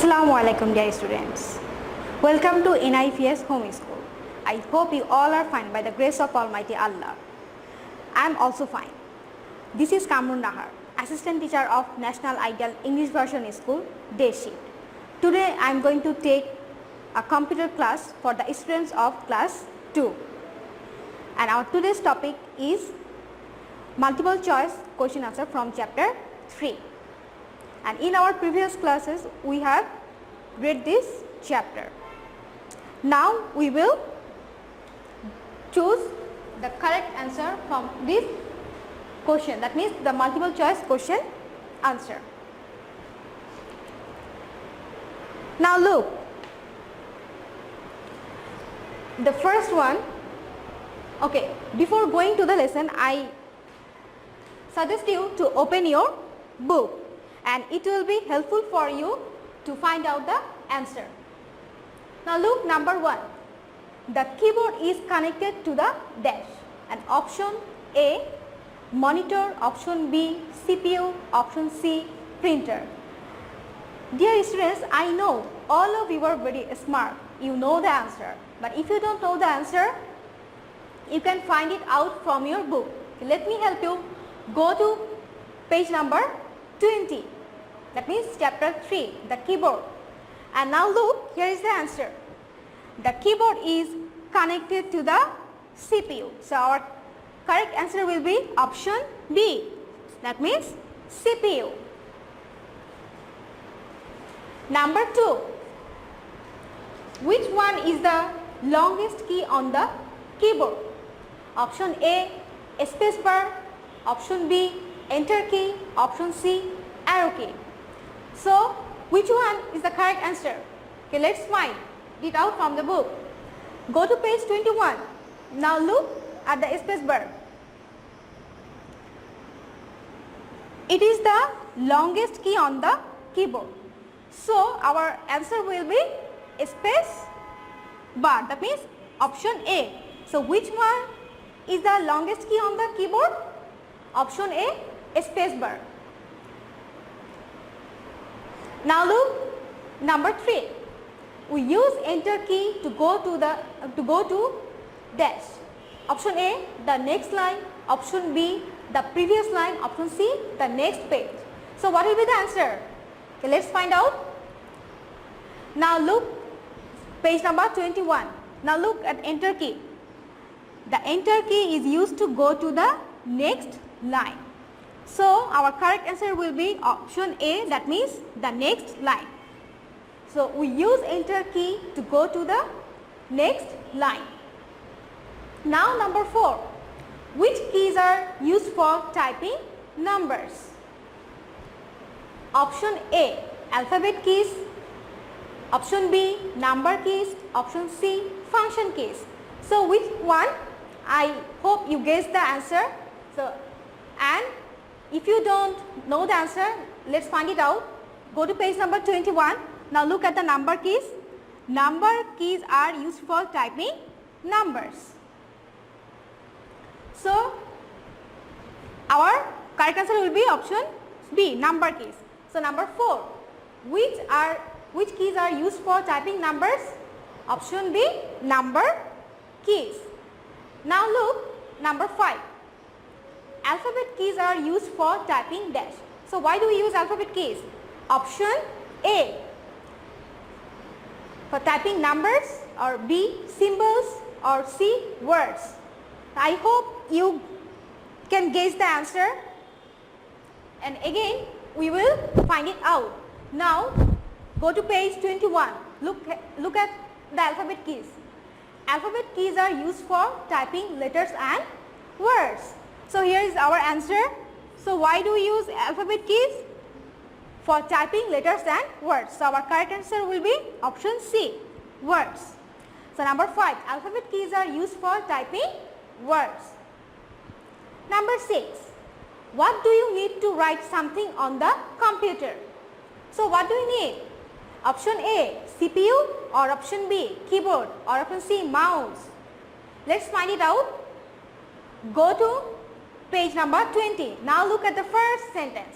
Assalamualaikum dear students. Welcome to NIPS Home School. I hope you all are fine by the grace of Almighty Allah. I am also fine. This is Kamrun Nahar, Assistant Teacher of National Ideal English Version School, Day Shift. Today I am going to take a computer class for the students of class 2. And our today's topic is multiple choice question answer from chapter 3. And in our previous classes we have read this chapter. Now we will choose the correct answer from this question, that means the multiple choice question answer. Now look, the first one, okay, before going to the lesson I suggest you to open your book and it will be helpful for you to find out the answer. Now look, number 1, the keyboard is connected to the dash, and option A monitor, option B CPU, option C printer. Dear students, I know all of you are very smart, you know the answer, but if you don't know the answer you can find it out from your book. Okay, let me help you. Go to page number 20, that means chapter 3, the keyboard. And now look, here is the answer. The keyboard is connected to the CPU. So our correct answer will be option B, that means CPU. Number 2, which one is the longest key on the keyboard? Option A spacebar, option B enter key, option C arrow key. So which one is the correct answer? Okay, let's find it out from the book. Go to page 21. Now look at the spacebar. It is the longest key on the keyboard. So our answer will be space bar, that means option A. So which one is the longest key on the keyboard? Option A, space bar. Now look, number 3. We use enter key to go to dash. Option A, the next line, option B, the previous line, option C, the next page. So what will be the answer? Okay, let's find out. Now look, page number 21. Now look at enter key. The enter key is used to go to the next line. So our correct answer will be option A, that means the next line. So we use enter key to go to the next line. Now number 4, which keys are used for typing numbers? Option A, alphabet keys, option B, number keys, option C, function keys. So which one? I hope you guessed the answer. So, and if you don't know the answer, let's find it out. Go to page number 21. Now look at the number keys. Number keys are used for typing numbers. So our correct answer will be option B, number keys. So number 4, which keys are used for typing numbers? Option B, number keys. Now look, number 5. Alphabet keys are used for typing dash. So why do we use alphabet keys? Option A, for typing numbers, or B, symbols, or C, words. I hope you can guess the answer, and again we will find it out. Now go to page 21. Look at the alphabet keys. Alphabet keys are used for typing letters and words. So here is our answer. So why do we use alphabet keys? For typing letters and words. So our correct answer will be option C, words. So number 5, alphabet keys are used for typing words. Number 6, what do you need to write something on the computer? So what do you need? Option A, CPU, or option B, keyboard, or option C, mouse. Let's find it out. Go to page number 20. Now look at the first sentence.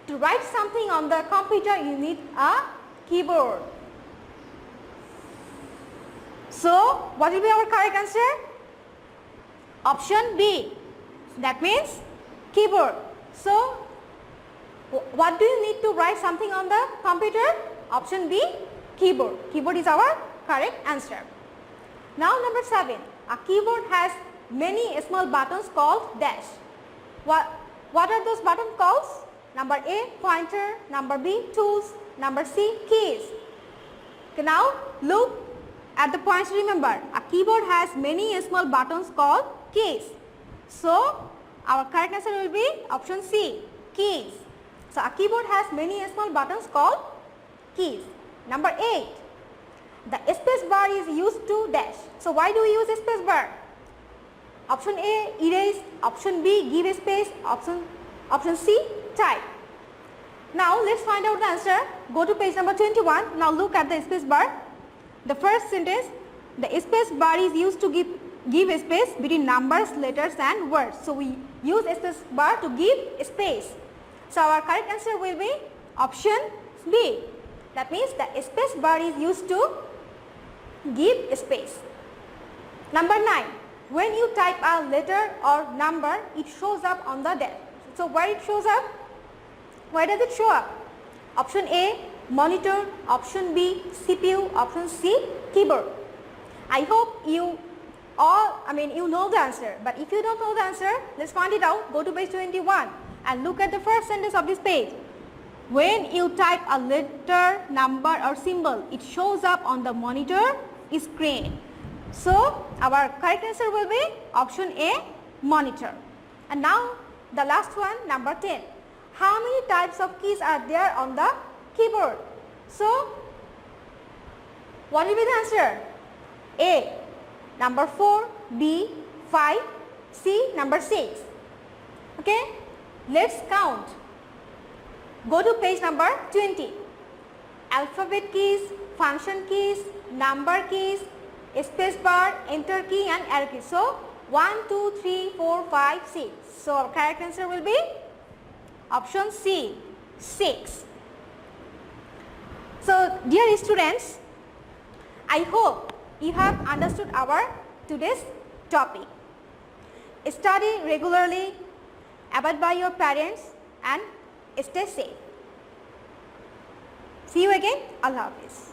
To write something on the computer you need a keyboard. So what will be our correct answer? Option B. That means keyboard. So what do you need to write something on the computer? Option B, keyboard. Keyboard is our correct answer. Now number 7. A keyboard has many small buttons called dash. What are those buttons called? Number A, pointer. Number B, tools. Number C, keys. Okay, now look at the points. Remember, a keyboard has many small buttons called keys. So our correct answer will be option C, keys. So a keyboard has many small buttons called keys. Number 8. The space bar is used to dash. So why do we use a space bar? Option A, erase. Option B, give space. Option C, type. Now let's find out the answer. Go to page number 21. Now look at the space bar. The first sentence, the space bar is used to give space between numbers, letters and words. So we use a space bar to give space. So our correct answer will be option B. That means the space bar is used to give space. Number 9. When you type a letter or number, it shows up on the dash. So where it shows up? Where does it show up? Option A, monitor. Option B, CPU. Option C, keyboard. I hope you know the answer. But if you don't know the answer, let's find it out. Go to page 21 and look at the first sentence of this page. When you type a letter, number or symbol, it shows up on the monitor screen. So our correct answer will be option A, monitor. And now the last one, number 10. How many types of keys are there on the keyboard? So what will be the answer? A, number 4, B, 5, C, number 6. Okay, let's count. Go to page number 20. Alphabet keys, function keys, number keys, space bar, enter key and arrow key. So 1, 2, 3, 4, 5, 6. So our correct answer will be option C, 6. So dear students, I hope you have understood our today's topic. Study regularly, abide by your parents and stay safe. See you again. Allah Hafiz.